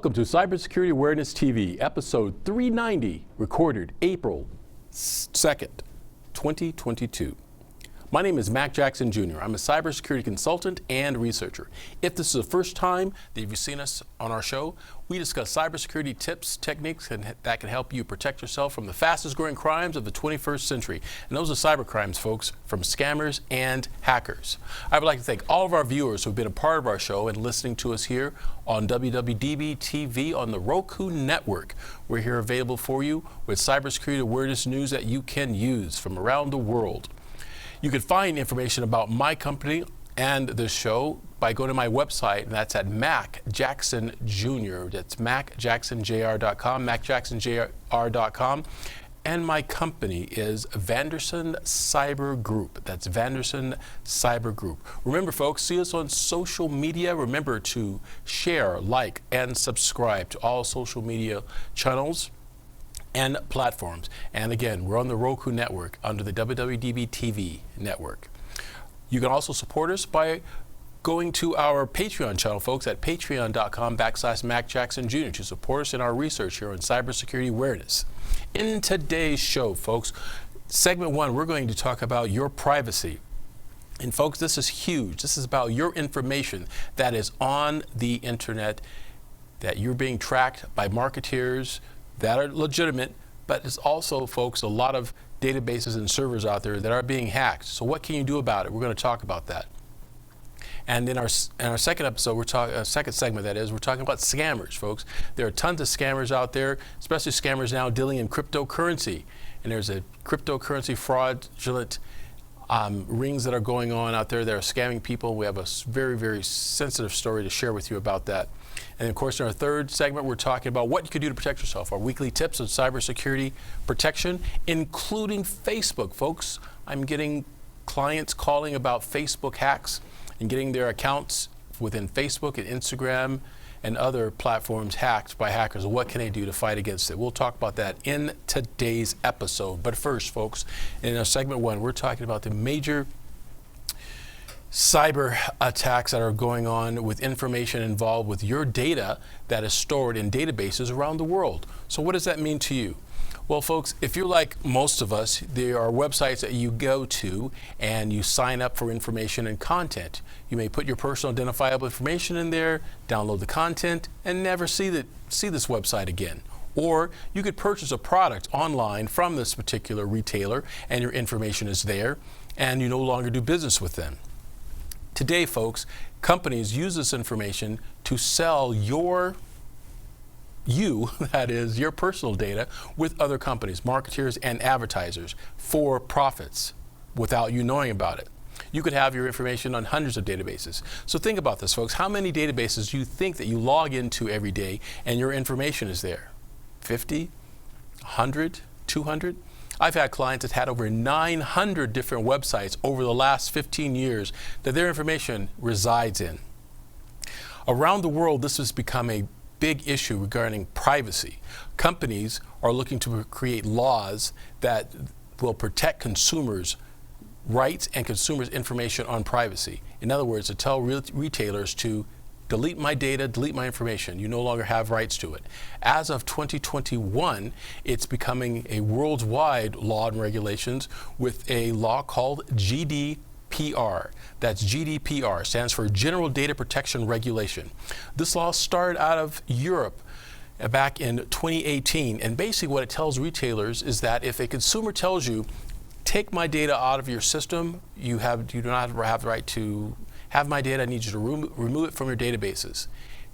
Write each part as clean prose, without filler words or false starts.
Welcome to Cybersecurity Awareness TV, episode 390, recorded April 2nd, 2022. My name is Mac Jackson Jr. I'm a cybersecurity consultant and researcher. If this is the first time that you've seen us on our show, we discuss cybersecurity tips, techniques that can help you protect yourself from the fastest growing crimes of the 21st century. And those are cyber crimes, folks, from scammers and hackers. I would like to thank all of our viewers who have been a part of our show and listening to us here on WWDB TV on the Roku network. We're here available for you with cybersecurity awareness news that you can use from around the world. You can find information about my company and this show by going to my website, and that's at Mac Jackson Jr. That's MacJacksonJR.com, MacJacksonJR.com. And my company is Vanderson Cyber Group. That's Vanderson Cyber Group. Remember, folks, see us on social media. Remember to share, like, and subscribe to all social media channels and platforms. And again, we're on the Roku network under the WWDB TV network. You can also support us by going to our Patreon channel, folks, at patreon.com/MacJacksonJr. to support us in our research here on cybersecurity awareness. In today's show, folks, segment 1, we're going to talk about your privacy. And folks, this is huge. This is about your information that is on the internet, that you're being tracked by marketeers that are legitimate, but it's also, folks, a lot of databases and servers out there that are being hacked. So what can you do about it? We're going to talk about that. And in our second episode, second segment, that is, we're talking about scammers, folks. There are tons of scammers out there, especially scammers now dealing in cryptocurrency. And there's a cryptocurrency fraudulent rings that are going on out there that are scamming people. We have a very, very sensitive story to share with you about that. And of course, in our third segment, we're talking about what you can do to protect yourself. Our weekly tips on cybersecurity protection, including Facebook, folks. I'm getting clients calling about Facebook hacks and getting their accounts within Facebook and Instagram and other platforms hacked by hackers. What can they do to fight against it? We'll talk about that in today's episode. But first, folks, in our segment 1, we're talking about the major cyber attacks that are going on with information involved with your data that is stored in databases around the world. So what does that mean to you? Well, folks, if you're like most of us, there are websites that you go to and you sign up for information and content. You may put your personal identifiable information in there, download the content, and never see this website again. Or you could purchase a product online from this particular retailer and your information is there and you no longer do business with them. Today, folks, companies use this information to sell that is, your personal data with other companies, marketers and advertisers for profits without you knowing about it. You could have your information on hundreds of databases. So think about this, folks. How many databases do you think that you log into every day and your information is there? 50, 100, 200? I've had clients that had over 900 different websites over the last 15 years that their information resides in. Around the world, this has become a big issue regarding privacy. Companies are looking to create laws that will protect consumers' rights and consumers' information on privacy. In other words, to tell retailers to delete my data, delete my information. You no longer have rights to it. As of 2021, it's becoming a worldwide law and regulations with a law called GDPR. That's GDPR, stands for General Data Protection Regulation. This law started out of Europe back in 2018, and basically what it tells retailers is that if a consumer tells you, take my data out of your system, you do not have the right to have my data, I need you to remove it from your databases.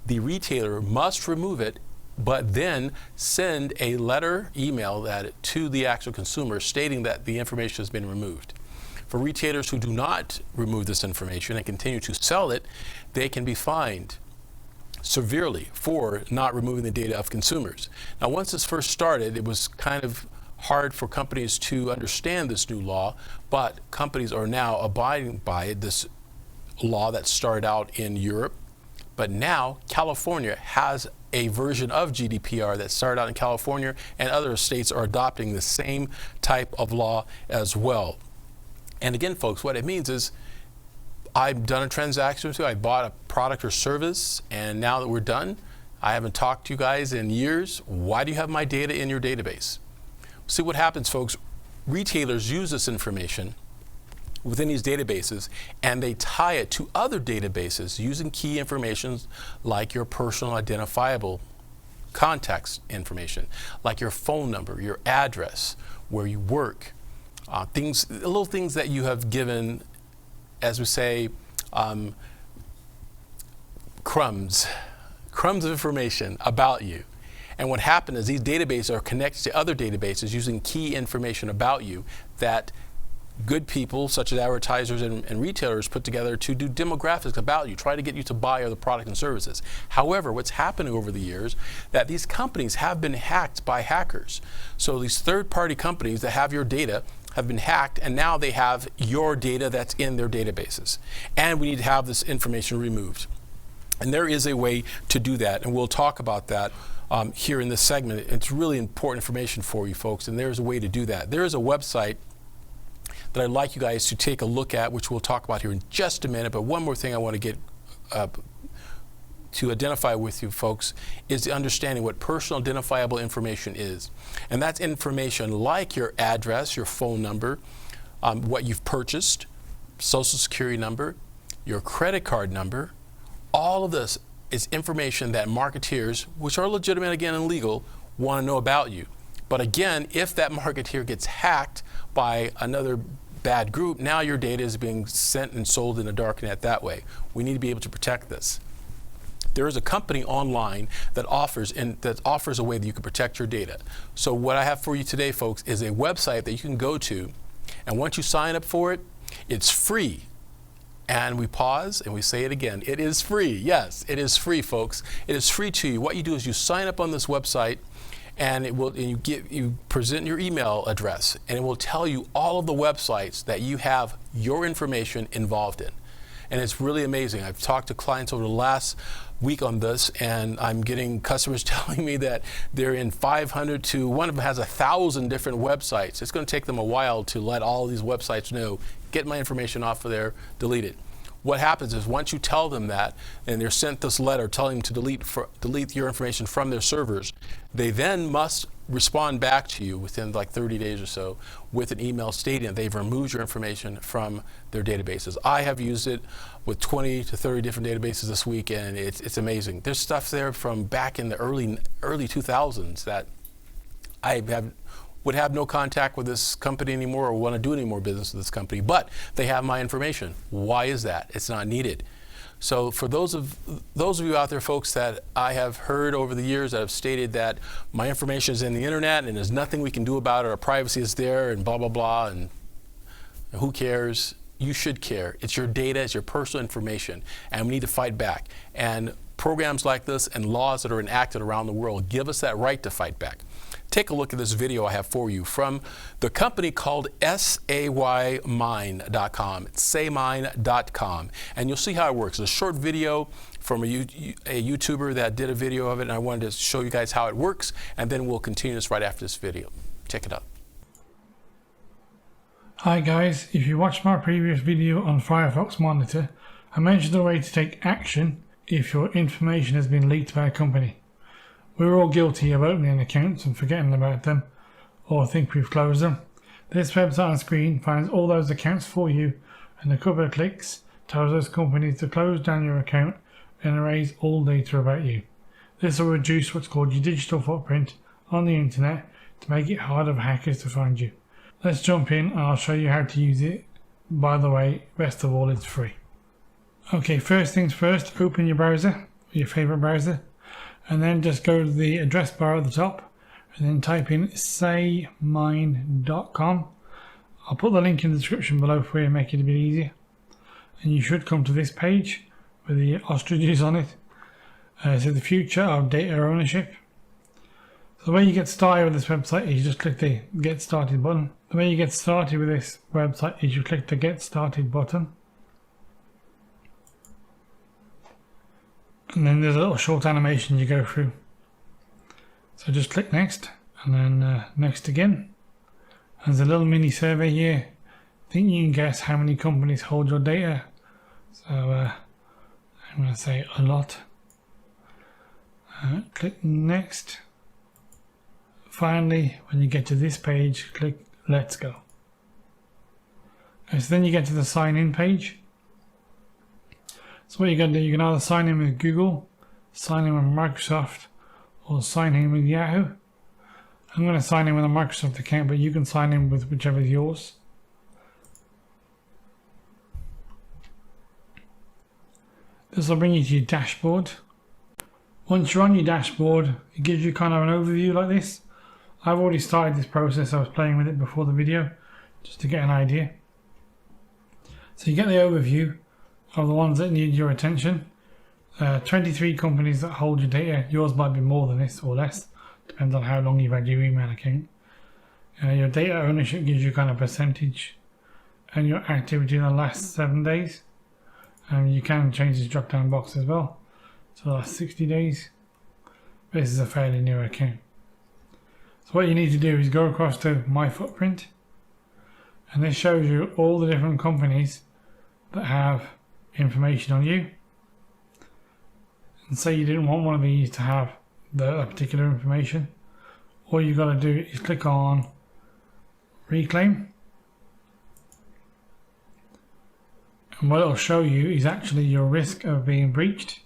The retailer must remove it, but then send a email to the actual consumer stating that the information has been removed. For retailers who do not remove this information and continue to sell it, they can be fined severely for not removing the data of consumers. Now, once this first started, it was kind of hard for companies to understand this new law, but companies are now abiding by it, this law that started out in Europe. But now California has a version of GDPR that started out in California, and other states are adopting the same type of law as well. And again, folks, what it means is I've done a transaction with you, I bought a product or service, and now that we're done, I haven't talked to you guys in years. Why do you have my data in your database? See what happens, folks. Retailers use this information within these databases, and they tie it to other databases using key information like your personal identifiable contact information, like your phone number, your address, where you work, little things that you have given, as we say, crumbs of information about you. And what happened is these databases are connected to other databases using key information about you that good people such as advertisers and retailers put together to do demographics about you, try to get you to buy other products and services. However, what's happening over the years that these companies have been hacked by hackers. So these third-party companies that have your data have been hacked, and now they have your data that's in their databases. And we need to have this information removed. And there is a way to do that, and we'll talk about that here in this segment. It's really important information for you folks, and there's a way to do that. There is a website that I'd like you guys to take a look at, which we'll talk about here in just a minute. But one more thing I want to get to identify with you folks is the understanding what personal identifiable information is. And that's information like your address, your phone number, what you've purchased, social security number, your credit card number. All of this is information that marketeers, which are legitimate again and legal, want to know about you. But again, if that marketeer gets hacked by another bad group, now your data is being sent and sold in the dark net that way. We need to be able to protect this. There is a company online that offers a way that you can protect your data. So what I have for you today, folks, is a website that you can go to, and once you sign up for it, it's free. And we pause and we say it again. It is free. Yes, it is free, folks. It is free to you. What you do is you sign up on this website, and you present your email address, and it will tell you all of the websites that you have your information involved in. And it's really amazing. I've talked to clients over the last week on this, and I'm getting customers telling me that they're in 500 to one of them has 1,000 different websites. It's going to take them a while to let all these websites know, get my information off of there, delete it. What happens is once you tell them that, and they're sent this letter telling them to delete your information from their servers, they then must respond back to you within like 30 days or so with an email stating that they've removed your information from their databases. I have used it with 20 to 30 different databases this week, and it's amazing. There's stuff there from back in the early 2000s that would have no contact with this company anymore or want to do any more business with this company, but they have my information. Why is that? It's not needed. So for those of you out there, folks, that I have heard over the years that have stated that my information is in the internet and there's nothing we can do about it, our privacy is there and blah, blah, blah, and who cares? You should care. It's your data, it's your personal information, and we need to fight back. And programs like this and laws that are enacted around the world give us that right to fight back. Take a look at this video I have for you from the company called saymine.com. It's saymine.com. And you'll see how it works. It's a short video from a YouTuber that did a video of it, and I wanted to show you guys how it works, and then we'll continue this right after this video. Check it out. Hi guys, if you watched my previous video on Firefox Monitor, I mentioned a way to take action if your information has been leaked by a company. We're all guilty of opening accounts and forgetting about them, or think we've closed them. This website on screen finds all those accounts for you, and a couple of clicks tells those companies to close down your account and erase all data about you. This will reduce what's called your digital footprint on the internet to make it harder for hackers to find you. Let's jump in and I'll show you how to use it. By the way, best of all, it's free. Okay, first things first, open your browser, your favorite browser, and then just go to the address bar at the top and then type in saymine.com. I'll put the link in the description below for you and make it a bit easier. And you should come to this page with the ostriches on it. So the future of data ownership. So the way you get started with this website is you just click the Get Started button. The way you get started with this website is you click the Get Started button. And then there's a little short animation you go through. So just click Next, and then Next again. There's a little mini survey here. I think you can guess how many companies hold your data. So I'm going to say a lot. Click next. Finally, when you get to this page, click let's go. Okay, so then you get to the sign in page. So what you're going to do, you can either sign in with Google, sign in with Microsoft, or sign in with Yahoo. I'm going to sign in with a Microsoft account, but you can sign in with whichever is yours. This will bring you to your dashboard. Once you're on your dashboard, it gives you kind of an overview like this. I've already started this process. I was playing with it before the video just to get an idea. So you get the overview of the ones that need your attention. 23 companies that hold your data. Yours might be more than this or less. Depends on how long you've had your email account. Your data ownership gives you kind of percentage and your activity in the last 7 days. You can change this drop down box as well. So the last 60 days. This is a fairly new account. So what you need to do is go across to My Footprint, and this shows you all the different companies that have information on you. And say you didn't want one of these to have that particular information, all you've got to do is click on Reclaim, and what it'll show you is actually your risk of being breached.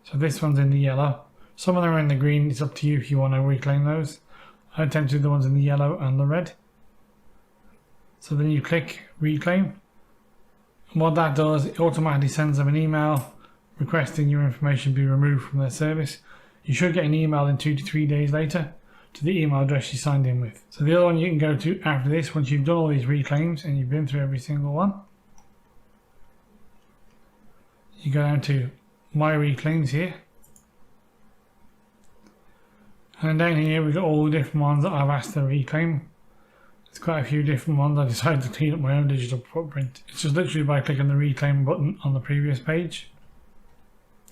So this one's in the yellow, some of them are in the green. It's up to you if you want to reclaim those. I tend to do the ones in the yellow and the red. So then you click Reclaim, and what that does, it automatically sends them an email requesting your information be removed from their service. You should get an email in 2 to 3 days later to the email address you signed in with. So the other one you can go to after this, once you've done all these reclaims and you've been through every single one, you go down to My Reclaims here. And down here we've got all the different ones that I've asked to reclaim. There's quite a few different ones. I decided to clean up my own digital footprint. It's just literally by clicking the reclaim button on the previous page.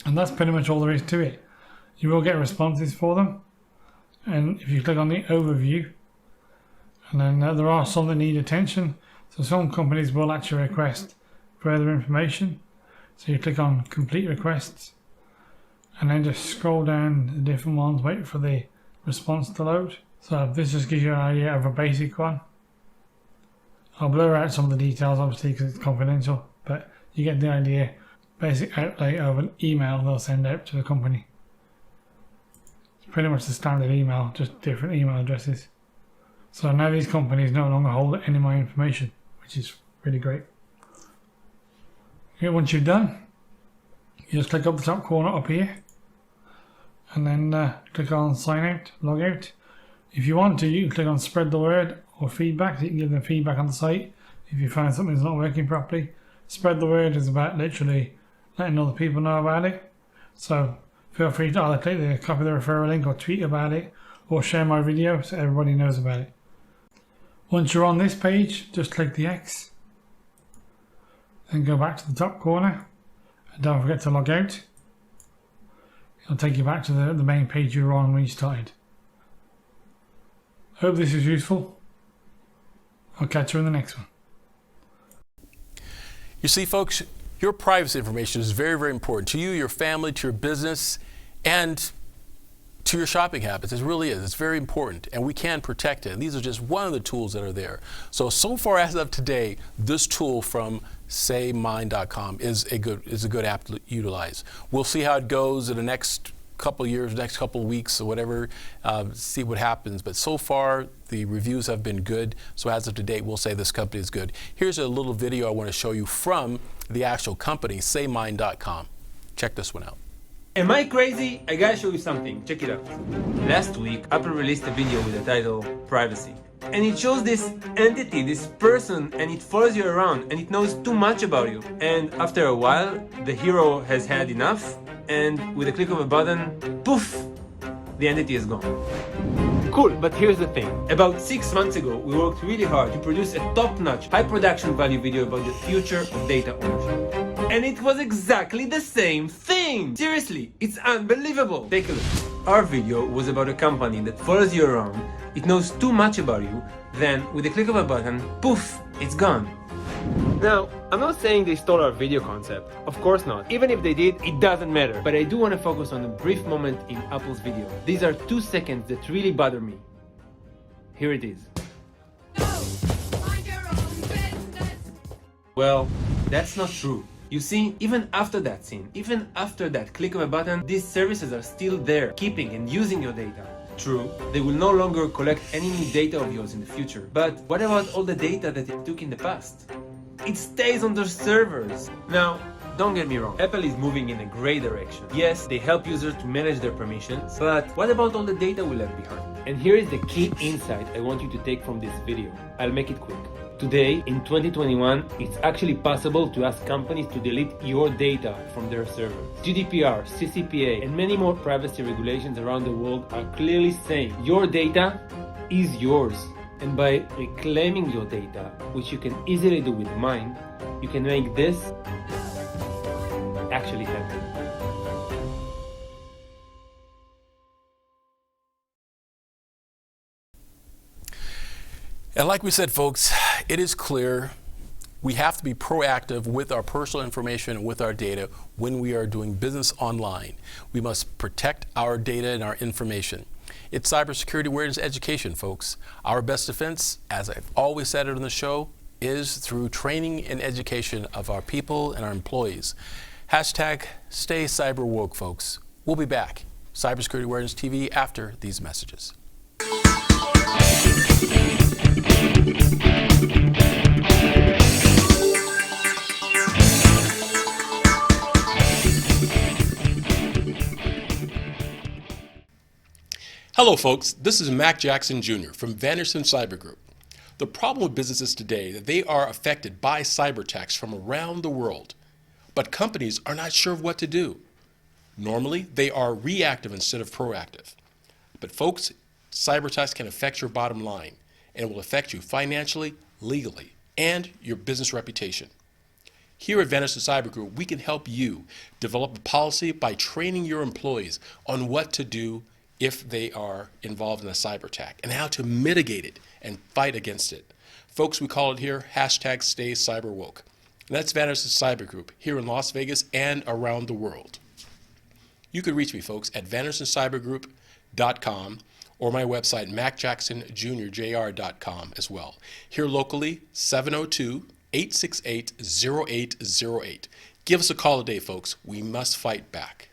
And that's pretty much all there is to it. You will get responses for them. And if you click on the overview, and then there are some that need attention. So some companies will actually request further information. So you click on complete requests, and then just scroll down the different ones, wait for the response to load. So this just gives you an idea of a basic one. I'll blur out some of the details obviously because it's confidential, but you get the idea. Basic outlay of an email they'll send out to the company. It's pretty much the standard email, just different email addresses. So now these companies no longer hold any of my information, which is really great. Okay, once you're done, you just click up the top corner up here, and then click on sign out, log out. If you want to, you can click on spread the word or feedback, so you can give them feedback on the site if you find something's not working properly. Spread the word is about literally letting other people know about it. So feel free to either click the copy the referral link or tweet about it, or share my video so everybody knows about it. Once you're on this page, just click the X, then go back to the top corner, and don't forget to log out. It'll take you back to the main page you were on when you started. Hope this is useful. I'll catch you in the next one. You see, folks, your privacy information is very, very important to you, your family, to your business, and to your shopping habits. It really is. It's very important, and we can protect it. And these are just one of the tools that are there. So far as of today, this tool from saymine.com is a good app to utilize. We'll see how it goes in the next couple of years, next couple of weeks, or whatever, see what happens. But so far, the reviews have been good. So as of today, we'll say this company is good. Here's a little video I want to show you from the actual company, saymine.com. Check this one out. Am I crazy? I gotta show you something. Check it out. Last week, Apple released a video with the title Privacy. And it shows this entity, this person, and it follows you around, and it knows too much about you. And after a while, the hero has had enough, and with a click of a button, poof, the entity is gone. Cool, but here's the thing. About 6 months ago, we worked really hard to produce a top-notch, high production value video about the future of data ownership. And it was exactly the same thing! Seriously, it's unbelievable! Take a look. Our video was about a company that follows you around, it knows too much about you, then with a click of a button, poof, it's gone. Now, I'm not saying they stole our video concept. Of course not. Even if they did, it doesn't matter. But I do want to focus on a brief moment in Apple's video. These are 2 seconds that really bother me. Here it is. Well, that's not true. You see, even after that scene, even after that click of a button, these services are still there, keeping and using your data. True, they will no longer collect any new data of yours in the future. But what about all the data that it took in the past? It stays on their servers. Now, don't get me wrong, Apple is moving in a great direction. Yes, they help users to manage their permissions, but what about all the data we left behind? And here is the key insight I want you to take from this video. I'll make it quick. Today, in 2021, it's actually possible to ask companies to delete your data from their servers. GDPR, CCPA, and many more privacy regulations around the world are clearly saying your data is yours. And by reclaiming your data, which you can easily do with mine, you can make this actually happen. And like we said, folks, it is clear we have to be proactive with our personal information and with our data when we are doing business online. We must protect our data and our information. It's cybersecurity awareness education, folks. Our best defense, as I've always said it on the show, is through training and education of our people and our employees. Hashtag stay cyber woke, folks. We'll be back. Cybersecurity Awareness TV after these messages. Hello folks, this is Mac Jackson Jr. from Vanderson Cyber Group. The problem with businesses today is that they are affected by cyber attacks from around the world, but companies are not sure of what to do. Normally, they are reactive instead of proactive. But folks, cyber attacks can affect your bottom line, and it will affect you financially, legally, and your business reputation. Here at Vanderson Cyber Group, we can help you develop a policy by training your employees on what to do if they are involved in a cyber attack and how to mitigate it and fight against it. Folks, we call it here hashtag stay cyber woke. And that's Vanderson Cyber Group here in Las Vegas and around the world. You can reach me, folks, at vandersoncybergroup.com or my website, macjacksonjrjr.com as well. Here locally, 702-868-0808. Give us a call today, folks. We must fight back.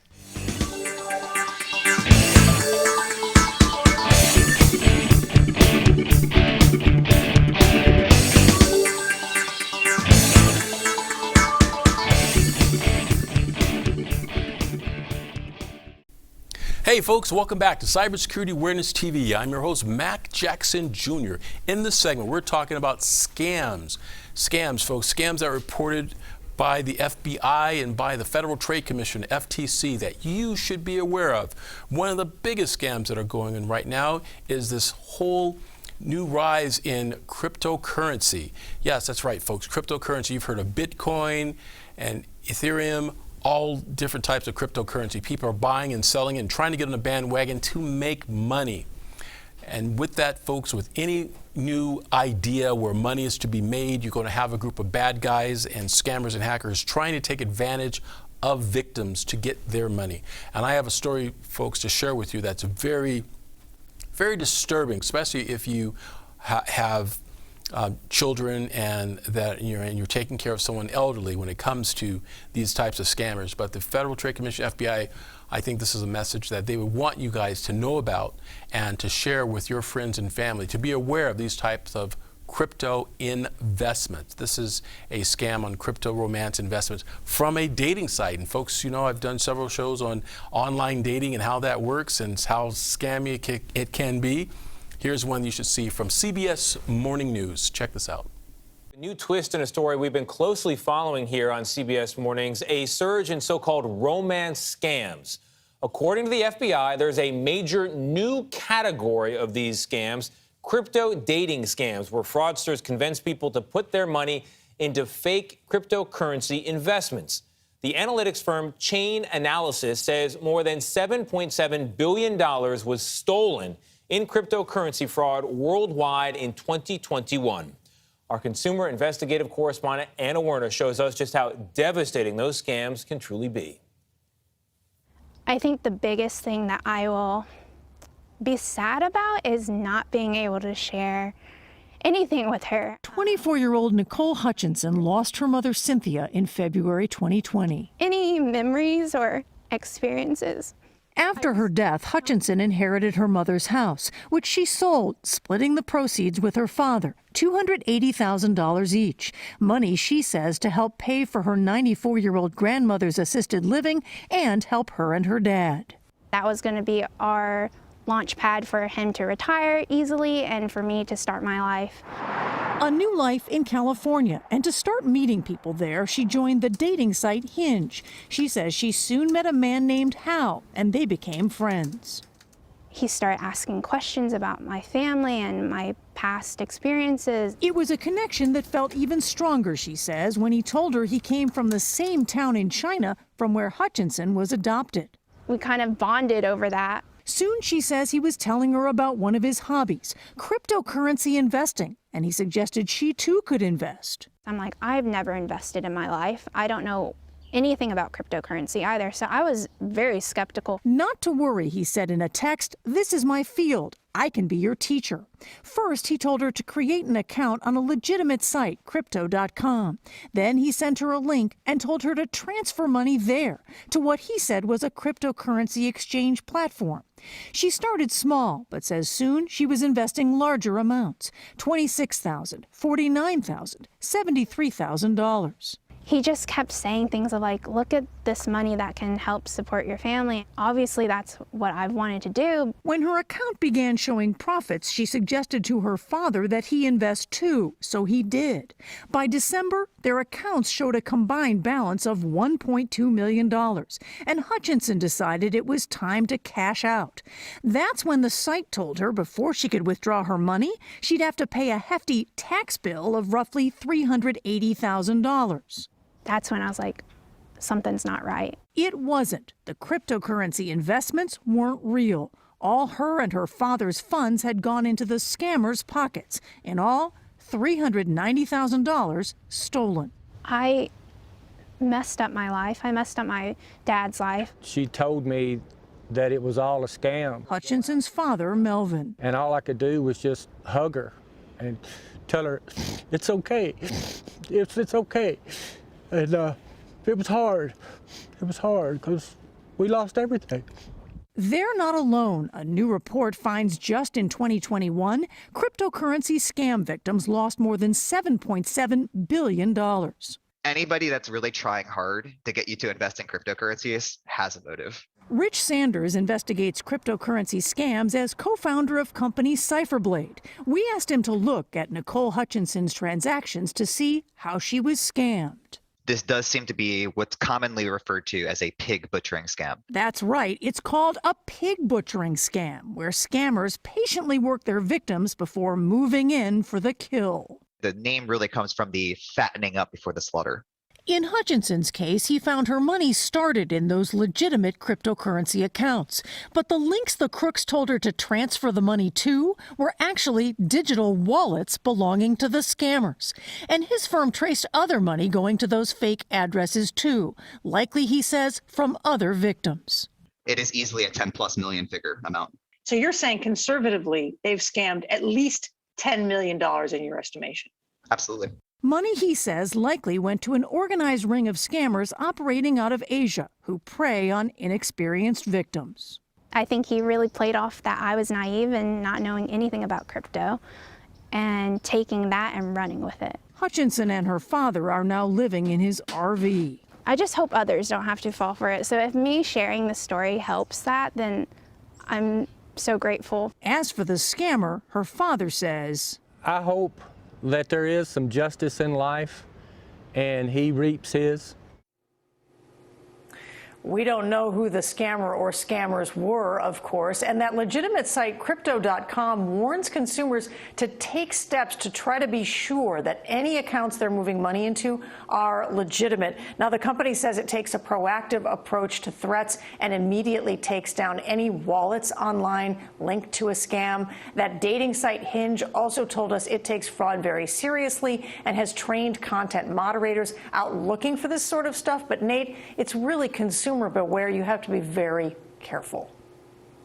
Hey folks, welcome back to Cybersecurity Awareness TV. I'm your host, Mac Jackson Jr. In this segment, we're talking about scams. Scams, folks, scams that are reported by the FBI and by the Federal Trade Commission, FTC, that you should be aware of. One of the biggest scams that are going on right now is this whole new rise in cryptocurrency. Yes, that's right, folks, cryptocurrency. You've heard of Bitcoin and Ethereum, all different types of cryptocurrency. People are buying and selling and trying to get on a bandwagon to make money. And with that, folks, with any new idea where money is to be made, you're going to have a group of bad guys and scammers and hackers trying to take advantage of victims to get their money. And I have a story, folks, to share with you that's very, very disturbing, especially if you have children and that you're taking care of someone elderly when it comes to these types of scammers. But the Federal Trade Commission, FBI, I think this is a message that they would want you guys to know about and to share with your friends and family, to be aware of these types of crypto investments. This is a scam on crypto romance investments from a dating site. And folks, you know, I've done several shows on online dating and how that works and how scammy it can be. Here's one you should see from CBS Morning News. Check this out. A new twist in a story we've been closely following here on CBS Mornings, a surge in so-called romance scams. According to the FBI, there's a major new category of these scams, crypto dating scams, where fraudsters convince people to put their money into fake cryptocurrency investments. The analytics firm Chain Analysis says more than $7.7 billion was stolen in cryptocurrency fraud worldwide in 2021. Our consumer investigative correspondent Anna Werner shows us just how devastating those scams can truly be. I think the biggest thing that I will be sad about is not being able to share anything with her. 24-year-old Nicole Hutchinson lost her mother Cynthia in February 2020. Any memories or experiences. After her death, Hutchinson inherited her mother's house, which she sold, splitting the proceeds with her father, $280,000 each. Money, she says, to help pay for her 94-year-old grandmother's assisted living and help her and her dad. That was going to be our launch pad for him to retire easily and for me to start my life. A new life in California, and to start meeting people there, she joined the dating site Hinge. She says she soon met a man named Hal, and they became friends. He started asking questions about my family and my past experiences. It was a connection that felt even stronger, she says, when he told her he came from the same town in China from where Hutchinson was adopted. We kind of bonded over that. Soon, she says, he was telling her about one of his hobbies, cryptocurrency investing, and he suggested she too could invest. I'm like, I've never invested in my life. I don't know anything about cryptocurrency either, so I was very skeptical. Not to worry, he said in a text, this is my field. I can be your teacher. First, he told her to create an account on a legitimate site, crypto.com. Then he sent her a link and told her to transfer money there to what he said was a cryptocurrency exchange platform. She started small, but says soon she was investing larger amounts, $26,000, $49,000, $73,000. He just kept saying things of like, look at this money that can help support your family. Obviously, that's what I've wanted to do. When her account began showing profits, she suggested to her father that he invest too, so he did. By December, their accounts showed a combined balance of $1.2 million, and Hutchinson decided it was time to cash out. That's when the site told her before she could withdraw her money, she'd have to pay a hefty tax bill of roughly $380,000. That's when I was like, something's not right. It wasn't. The cryptocurrency investments weren't real. All her and her father's funds had gone into the scammers' pockets. In all, $390,000 stolen. I messed up my life. I messed up my dad's life. She told me that it was all a scam. Hutchinson's father, Melvin. And all I could do was just hug her and tell her, it's okay. It's okay. And it was hard. It was hard because we lost everything. They're not alone. A new report finds just in 2021, cryptocurrency scam victims lost more than $7.7 billion. Anybody that's really trying hard to get you to invest in cryptocurrencies has a motive. Rich Sanders investigates cryptocurrency scams as co-founder of company Cyberblade. We asked him to look at Nicole Hutchinson's transactions to see how she was scammed. This does seem to be what's commonly referred to as a pig butchering scam. That's right. It's called a pig butchering scam, where scammers patiently work their victims before moving in for the kill. The name really comes from the fattening up before the slaughter. In Hutchinson's case, he found her money started in those legitimate cryptocurrency accounts. But the links the crooks told her to transfer the money to were actually digital wallets belonging to the scammers. And his firm traced other money going to those fake addresses too, likely, he says, from other victims. It is easily a 10+ million figure amount. So you're saying conservatively, they've scammed at least $10 million in your estimation? Absolutely. Money, he says, likely went to an organized ring of scammers operating out of Asia who prey on inexperienced victims. I think he really played off that I was naive and not knowing anything about crypto and taking that and running with it. Hutchinson and her father are now living in his RV. I just hope others don't have to fall for it. So if me sharing the story helps that, then I'm so grateful. As for the scammer, her father says, I hope that there is some justice in life and he reaps his. We don't know who the scammer or scammers were, of course, and that legitimate site Crypto.com warns consumers to take steps to try to be sure that any accounts they're moving money into are legitimate. Now, the company says it takes a proactive approach to threats and immediately takes down any wallets online linked to a scam. That dating site Hinge also told us it takes fraud very seriously and has trained content moderators out looking for this sort of stuff. But Nate, it's really consumer beware. You have to be very careful.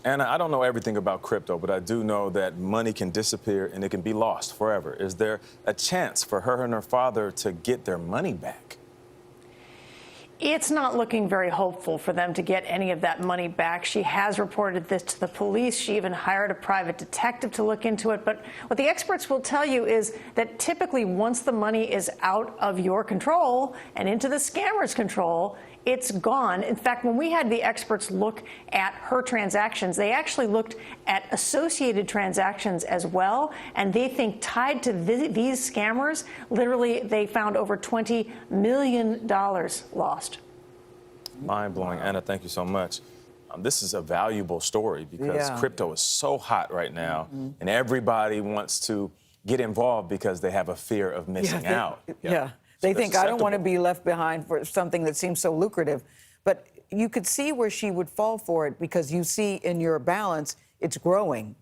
Anna, I don't know everything about crypto, but I do know that money can disappear and it can be lost forever. Is there a chance for her and her father to get their money back? It's not looking very hopeful for them to get any of that money back. She has reported this to the police. She even hired a private detective to look into it. But what the experts will tell you is that typically once the money is out of your control and into the scammer's control, it's gone. In fact, when we had the experts look at her transactions, they actually looked at associated transactions as well, and they think tied to these scammers, literally they found over $20 million lost. Mind-blowing. Anna, thank you so much. This is a valuable story because crypto is so hot right now, and everybody wants to get involved because they have a fear of missing out. They think, I don't want to be left behind for something that seems so lucrative. But you could see where she would fall for it because you see in your balance, it's growing.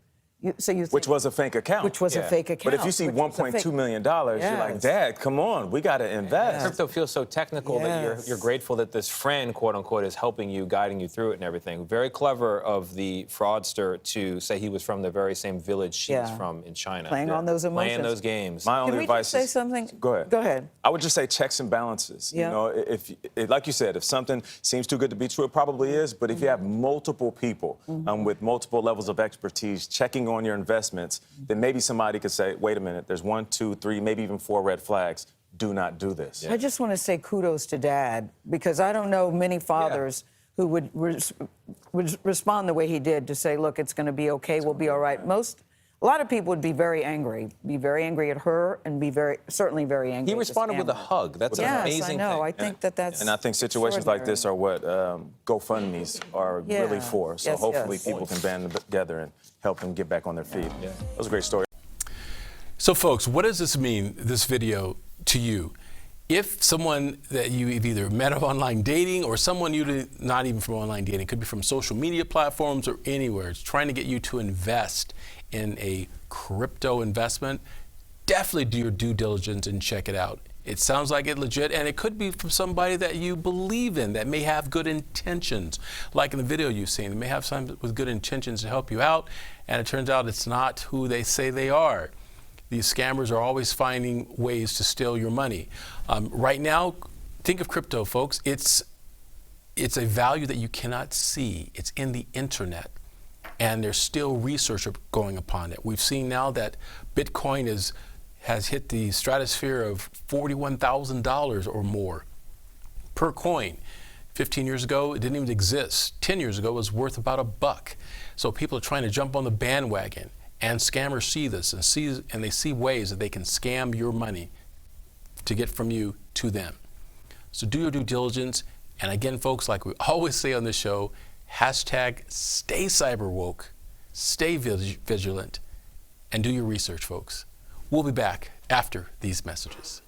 So you think, which was a fake account. Which was a fake account. But if you see $1.2 million, you're like, Dad, come on, we got to invest. Crypto feels so technical that you're grateful that this friend, quote unquote, is helping you, guiding you through it and everything. Very clever of the fraudster to say he was from the very same village she's from in China. Playing on those emotions. Playing those games. My only advice say something? Go ahead. Go ahead. I would just say checks and balances. You know, if like you said, if something seems too good to be true, it probably is. But if you have multiple people with multiple levels of expertise checking on your investments, then maybe somebody could say, wait a minute, there's 1, 2, 3, maybe even 4 red flags. Do not do this. I just want to say kudos to Dad, because I don't know many fathers who would respond the way he did to say, look, it's going to be okay, we'll be all right. A lot of people would be very angry at her and be certainly very angry. He responded with a hug. That's an amazing thing. Yes, I know. I think that's And I think situations like this are what GoFundMes are really for. So hopefully people can band together and help them get back on their feet. That was a great story. So folks, what does this mean, this video, to you? If someone that you've either met of online dating or someone you not even from online dating, could be from social media platforms or anywhere, it's trying to get you to invest in a crypto investment, definitely do your due diligence and check it out. It sounds like it's legit, and it could be from somebody that you believe in that may have good intentions. Like in the video you've seen, they may have someone with good intentions to help you out, and it turns out it's not who they say they are. These scammers are always finding ways to steal your money. Right now, think of crypto, folks. It's a value that you cannot see. It's in the internet, and there's still research going upon it. We've seen now that Bitcoin has hit the stratosphere of $41,000 or more per coin. 15 years ago, it didn't even exist. 10 years ago, it was worth about $1. So people are trying to jump on the bandwagon. And scammers see this and they see ways that they can scam your money to get from you to them. So do your due diligence. And again, folks, like we always say on this show, hashtag stay cyberwoke, stay vigilant, and do your research, folks. We'll be back after these messages.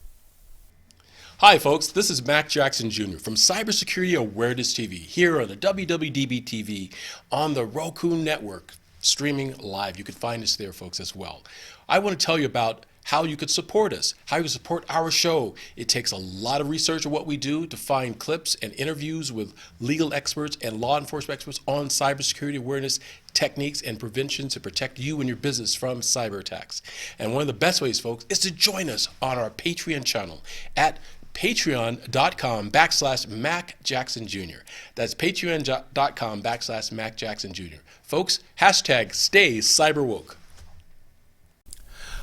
Hi, folks. This is Mac Jackson Jr. from Cybersecurity Awareness TV here on the WWDB TV on the Roku network. Streaming live. You can find us there, folks, as well. I want to tell you about how you could support us, how you support our show. It takes a lot of research of what we do to find clips and interviews with legal experts and law enforcement experts on cybersecurity awareness techniques and prevention to protect you and your business from cyber attacks. And one of the best ways, folks, is to join us on our Patreon channel at patreon.com/Mac Jackson Jr. That's patreon.com/Mac Jackson Jr. Folks, hashtag stay cyberwoke.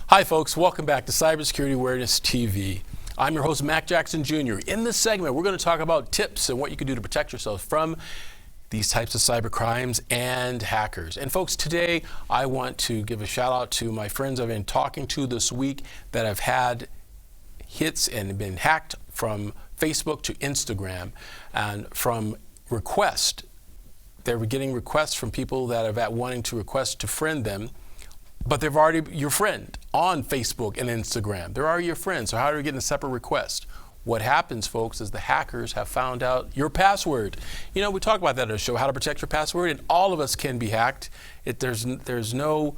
Hi, folks. Welcome back to Cybersecurity Awareness TV. I'm your host, Mac Jackson Jr. In this segment, we're going to talk about tips and what you can do to protect yourself from these types of cyber crimes and hackers. And folks, today I want to give a shout out to my friends I've been talking to this week that have had hits and been hacked from Facebook to Instagram and from request. They're getting requests from people that are wanting to request to friend them, but they've already your friend on Facebook and Instagram. They're already your friend, so how are you getting a separate request? What happens, folks, is the hackers have found out your password. You know, we talk about that on the show, how to protect your password, and all of us can be hacked. There's no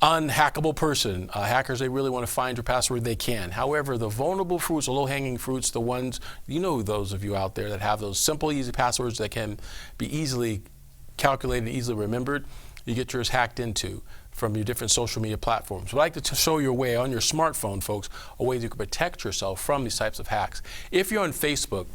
unhackable person. Hackers, they really want to find your password, they can. However, the vulnerable fruits, the low-hanging fruits, the ones, you know, those of you out there that have those simple, easy passwords that can be easily calculated and easily remembered, you get yours hacked into from your different social media platforms. I'd like to show you a way on your smartphone, folks, a way that you can protect yourself from these types of hacks. If you're on Facebook,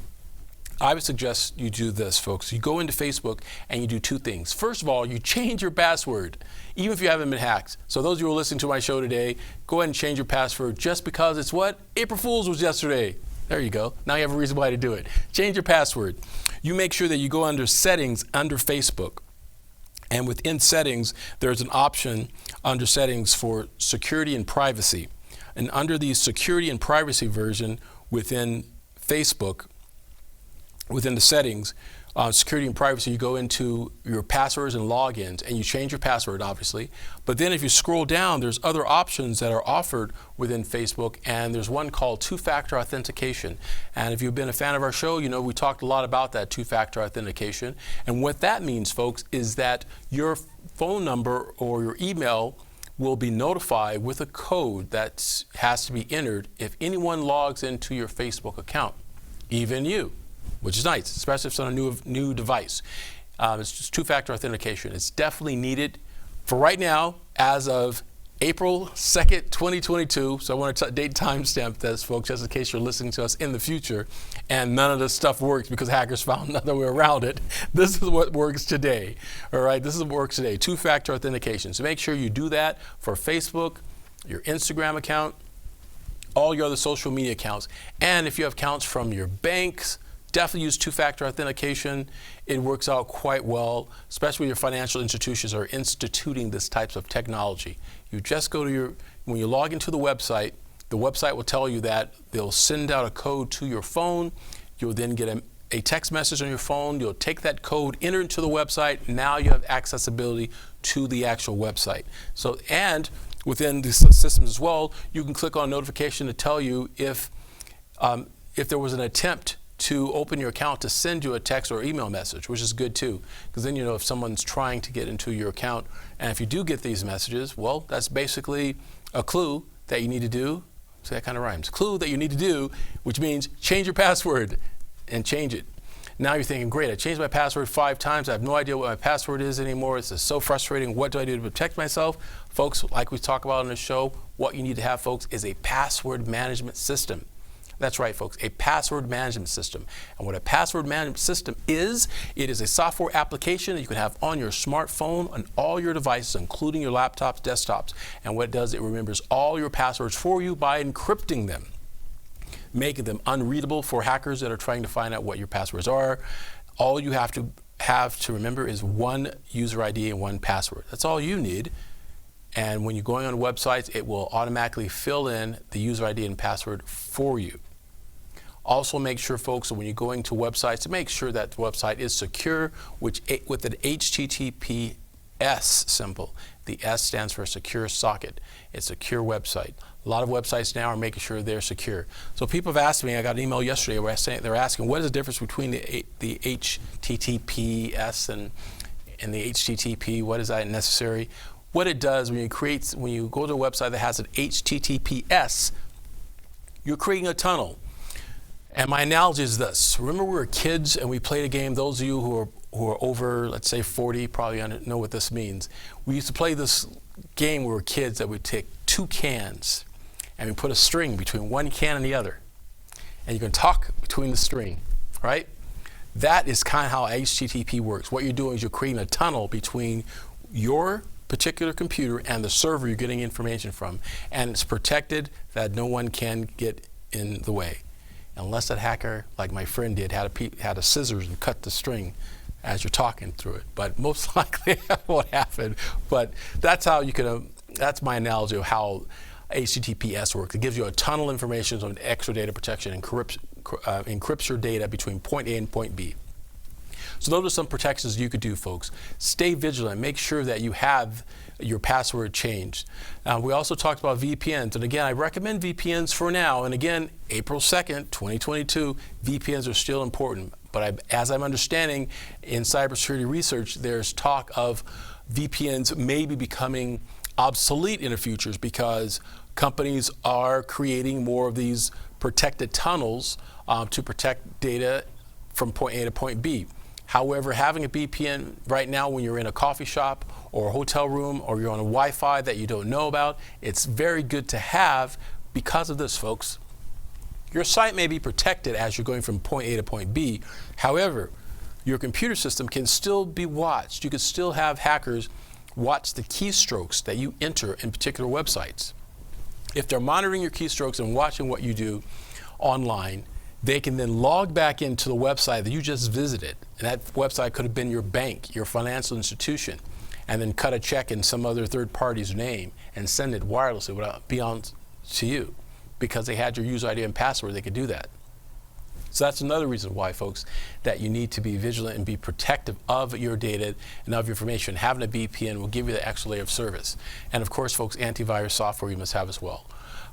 I would suggest you do this, folks. You go into Facebook and you do two things. First of all, you change your password, even if you haven't been hacked. So those of you who are listening to my show today, go ahead and change your password just because it's what? April Fool's was yesterday. There you go. Now you have a reason why to do it. Change your password. You make sure that you go under settings under Facebook. And within settings, there's an option under settings for security and privacy. And under the security and privacy version within Facebook, within the settings, security and privacy, you go into your passwords and logins and you change your password, obviously. But then if you scroll down, there's other options that are offered within Facebook, and there's one called two-factor authentication. And if you've been a fan of our show, you know we talked a lot about that two-factor authentication. And what that means, folks, is that your phone number or your email will be notified with a code that has to be entered if anyone logs into your Facebook account, even you, which is nice, especially if it's on a new device. It's just two-factor authentication. It's definitely needed for right now as of April 2nd, 2022. So I want to date timestamp this, folks, just in case you're listening to us in the future and none of this stuff works because hackers found another way around it. This is what works today. All right, this is what works today, two-factor authentication. So make sure you do that for Facebook, your Instagram account, all your other social media accounts. And if you have accounts from your banks, definitely use two-factor authentication. It works out quite well, especially when your financial institutions are instituting this types of technology. You just go to when you log into the website will tell you that they'll send out a code to your phone. You'll then get a text message on your phone. You'll take that code, enter it into the website. Now you have accessibility to the actual website. So, and within the systems as well, you can click on notification to tell you if there was an attempt to open your account to send you a text or email message, which is good too, because then you know if someone's trying to get into your account. And if you do get these messages, well, that's basically a clue that you need to do. So that kind of rhymes. Clue that you need to do, which means change your password and change it. Now you're thinking, great, I changed my password 5 times. I have no idea what my password is anymore. This is so frustrating. What do I do to protect myself? Folks, like we talk about on the show, what you need to have, folks, is a password management system. That's right, folks, a password management system. And what a password management system is, it is a software application that you can have on your smartphone, on all your devices, including your laptops, desktops. And what it does, it remembers all your passwords for you by encrypting them, making them unreadable for hackers that are trying to find out what your passwords are. All you have to remember is one user ID and one password. That's all you need. And when you're going on websites, it will automatically fill in the user ID and password for you. Also make sure, folks, that when you're going to websites, to make sure that the website is secure, with an HTTPS symbol. The S stands for secure socket. It's a secure website. A lot of websites now are making sure they're secure. So people have asked me, I got an email yesterday where they're asking, what is the difference between the HTTPS and the HTTP? What is that necessary? What it does when you go to a website that has an HTTPS, you're creating a tunnel. And my analogy is this. Remember we were kids and we played a game. Those of you who are over, let's say 40, probably know what this means. We used to play this game when we were kids that we'd take 2 cans and we put a string between one can and the other. And you can talk between the string, right? That is kind of how HTTP works. What you're doing is you're creating a tunnel between your particular computer and the server you're getting information from. And it's protected that no one can get in the way. Unless that hacker, like my friend did, had a scissors and cut the string as you're talking through it. But most likely that won't happen. But that's how you can, that's my analogy of how HTTPS works. It gives you a tunnel of information on extra data protection and encrypts your data between point A and point B. So those are some protections you could do, folks. Stay vigilant. Make sure that you have your password changed. We also talked about VPNs. And again, I recommend VPNs for now. And again, April 2nd, 2022, VPNs are still important. But as I'm understanding in cybersecurity research, there's talk of VPNs maybe becoming obsolete in the future because companies are creating more of these protected tunnels to protect data from point A to point B. However, having a VPN right now when you're in a coffee shop or a hotel room or you're on a Wi-Fi that you don't know about, it's very good to have because of this, folks. Your site may be protected as you're going from point A to point B. However, your computer system can still be watched. You can still have hackers watch the keystrokes that you enter in particular websites. If they're monitoring your keystrokes and watching what you do online, they can then log back into the website that you just visited. And that website could have been your bank, your financial institution, and then cut a check in some other third party's name and send it wirelessly without beyond to you. Because they had your user ID and password, they could do that. So that's another reason why, folks, that you need to be vigilant and be protective of your data and of your information. Having a VPN will give you the extra layer of service. And of course, folks, antivirus software you must have as well.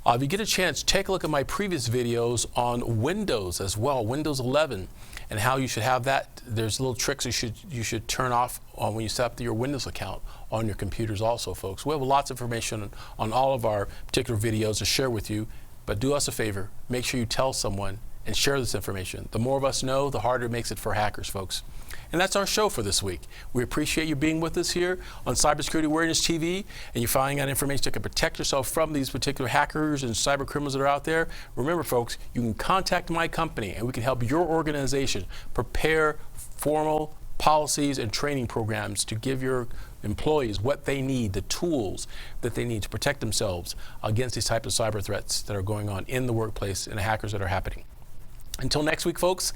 If you get a chance, take a look at my previous videos on Windows as well, Windows 11, and how you should have that. There's little tricks you should turn off when you set up your Windows account on your computers also, folks. We have lots of information on all of our particular videos to share with you. But do us a favor, make sure you tell someone and share this information. The more of us know, the harder it makes it for hackers, folks. And that's our show for this week. We appreciate you being with us here on Cybersecurity Awareness TV, and you're finding out information that can protect yourself from these particular hackers and cyber criminals that are out there. Remember, folks, you can contact my company, and we can help your organization prepare formal policies and training programs to give your employees what they need, the tools that they need to protect themselves against these types of cyber threats that are going on in the workplace and the hackers that are happening. Until next week, folks,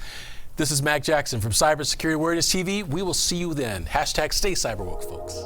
this is Mac Jackson from Cybersecurity Awareness TV. We will see you then. Hashtag stay cyberwoke, folks.